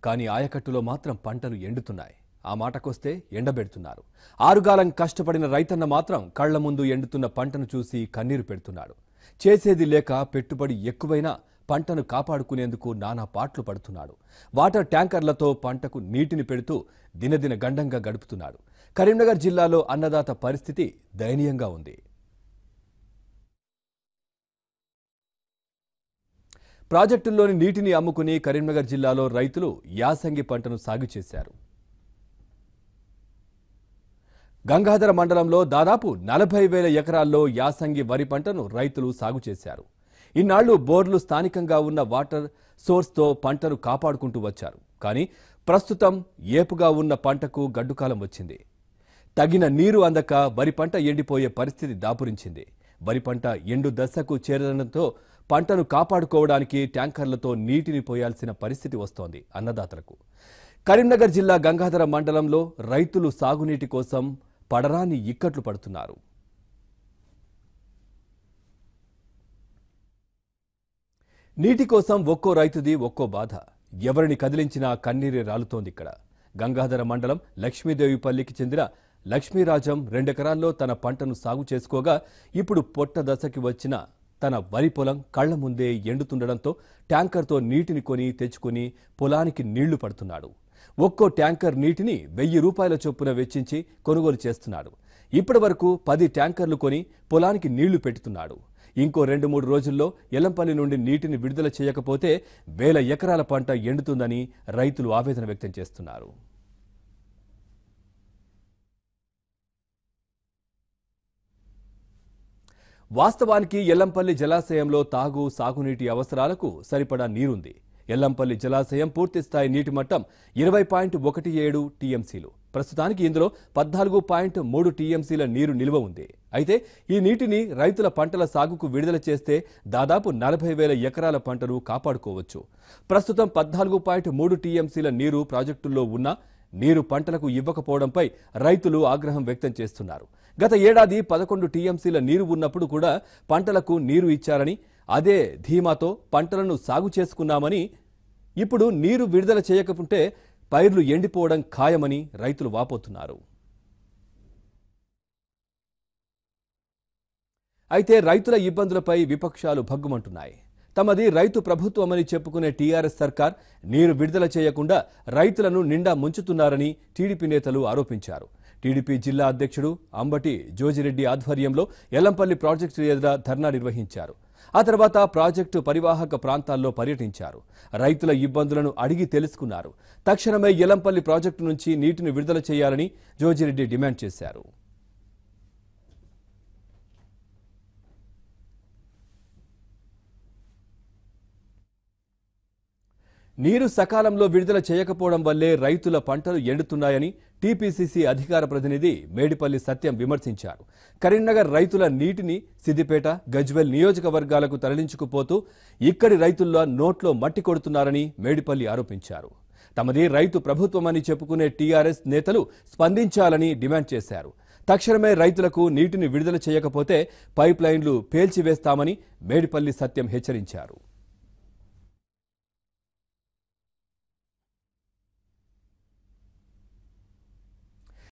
కానీ ఆయకట్టులో మాత్రం పంటలు ఎండుతున్నాయి. ఆ మాటకొస్తే ఎండబెడుతున్నారు. ఆరుగాలం కష్టపడిన రైతన్న మాత్రం కళ్ల ముందు ఎండుతున్న పంటను చూసి కన్నీరు పెడుతున్నాడు. చేసేది లేక పెట్టుబడి ఎక్కువైనా పంటను కాపాడుకునేందుకు నానా పాట్లు పడుతున్నాడు. వాటర్ ట్యాంకర్లతో పంటకు నీటిని పెడుతూ దినదిన గండంగా గడుపుతున్నాడు. కరీంనగర్ జిల్లాలో అన్నదాత పరిస్థితి దయనీయంగా ఉంది. ప్రాజెక్టుల్లోని నీటిని అమ్ముకుని కరీంనగర్ జిల్లాలో రైతులు యాసంగి పంటను సాగు చేశారు. గంగాధర మండలంలో దాదాపు 40,000 ఎకరాల్లో యాసంగి వరి పంటను రైతులు సాగు చేశారు. ఇన్నాళ్లు బోర్లు స్థానికంగా ఉన్న వాటర్ సోర్స్తో పంటను కాపాడుకుంటూ వచ్చారు. కానీ ప్రస్తుతం ఏపుగా ఉన్న పంటకు గడ్డుకాలం వచ్చింది. తగిన నీరు అందక వరి పంట ఎండిపోయే పరిస్థితి దాపురించింది. వరి పంట ఎండు దశకు చేరడంతో పంటను కాపాడుకోవడానికి ట్యాంకర్లతో నీటిని పోయాల్సిన పరిస్థితి వస్తోంది అన్నదాతలకు. కరీంనగర్ జిల్లా గంగాధర మండలంలో రైతులు సాగునీటి కోసం పడరాని ఇక్కట్లు పడుతున్నారు. నీటి కోసం ఒక్కో రైతుది ఒక్కో బాధ. ఎవరిని కదిలించినా కన్నీరే రాలుతోంది. ఇక్కడ గంగాధర మండలం లక్ష్మీదేవిపల్లికి చెందిన లక్ష్మీరాజం 2 ఎకరాల్లో తన పంటను సాగు చేసుకోగా ఇప్పుడు పొట్ట దశకి వచ్చిన తన వరి పొలం కళ్ల ముందే ఎండుతుండడంతో ట్యాంకర్తో నీటిని కొని తెచ్చుకుని పొలానికి నీళ్లు పడుతున్నాడు. ఒక్కో ట్యాంకర్ నీటిని 1000 రూపాయల చొప్పున వెచ్చించి కొనుగోలు చేస్తున్నాడు. ఇప్పటి వరకు 10 ట్యాంకర్లు కొని పొలానికి నీళ్లు పెట్టుతున్నాడు. ఇంకో 2-3 రోజుల్లో ఎల్లంపల్లి నుండి నీటిని విడుదల చేయకపోతే 1000 ఎకరాల పంట ఎండుతుందని రైతులు ఆవేదన వ్యక్తం చేస్తున్నారు. వాస్తవానికి ఎల్లంపల్లి జలాశయంలో తాగు సాగునీటి అవసరాలకు సరిపడా నీరుంది. ఎల్లంపల్లి జలాశయం పూర్తిస్థాయి నీటి మట్టం 20.17 టీఎంసీలు. ప్రస్తుతానికి ఇందులో 14.3 టీఎంసీల నీరు నిల్వ ఉంది. అయితే ఈ నీటిని రైతుల పంటల సాగుకు విడుదల చేస్తే దాదాపు 40,000 ఎకరాల పంటను కాపాడుకోవచ్చు. ప్రస్తుతం 14.3 టీఎంసీల నీరు ప్రాజెక్టుల్లో ఉన్నా నీరు పంటలకు ఇవ్వకపోవడంపై రైతులు ఆగ్రహం వ్యక్తం చేస్తున్నారు. గత ఏడాది 11 టీఎంసీల నీరు ఉన్నప్పుడు కూడా పంటలకు నీరు ఇచ్చారని, అదే ధీమాతో పంటలను సాగు చేసుకున్నామని, ఇప్పుడు నీరు విడుదల చేయకపోతే పైర్లు ఎండిపోవడం ఖాయమని రైతులు వాపోతున్నారు. అయితే రైతుల ఇబ్బందులపై విపక్షాలు భగ్గుమంటున్నాయి. తమది రైతు ప్రభుత్వమని చెప్పుకునే టీఆర్ఎస్ సర్కార్ నీరు విడుదల చేయకుండా రైతులను నిండా ముంచుతున్నారని టీడీపీ నేతలు ఆరోపించారు. టీడీపీ జిల్లా అధ్యక్షుడు అంబటి జోజిరెడ్డి ఆధ్వర్యంలో ఎల్లంపల్లి ప్రాజెక్టు ఎదుట ధర్నా నిర్వహించారు. ఆ తర్వాత ప్రాజెక్టు పరివాహక ప్రాంతాల్లో పర్యటించారు. రైతుల ఇబ్బందులను అడిగి తెలుసుకున్నారు. తక్షణమే ఎల్లంపల్లి ప్రాజెక్టు నుంచి నీటిని విడుదల చేయాలని జోజిరెడ్డి డిమాండ్ చేశారు. నీరు సకాలంలో విడుదల చేయకపోవడం వల్లే రైతుల పంటలు ఎండుతున్నాయని టీపీసీసీ అధికార ప్రతినిధి మేడిపల్లి సత్యం విమర్శించారు. కరీంనగర్ రైతుల నీటిని సిద్దిపేట, గజ్వెల్ నియోజకవర్గాలకు తరలించుకుపోతూ ఇక్కడి రైతుల్లో నోట్లో మట్టి కొడుతున్నారని మేడిపల్లి ఆరోపించారు. తమది రైతు ప్రభుత్వమని చెప్పుకునే టీఆర్ఎస్ నేతలు స్పందించాలని డిమాండ్ చేశారు. తక్షణమే రైతులకు నీటిని విడుదల చేయకపోతే పైప్ లైన్లు పేల్చివేస్తామని మేడిపల్లి సత్యం హెచ్చరించారు.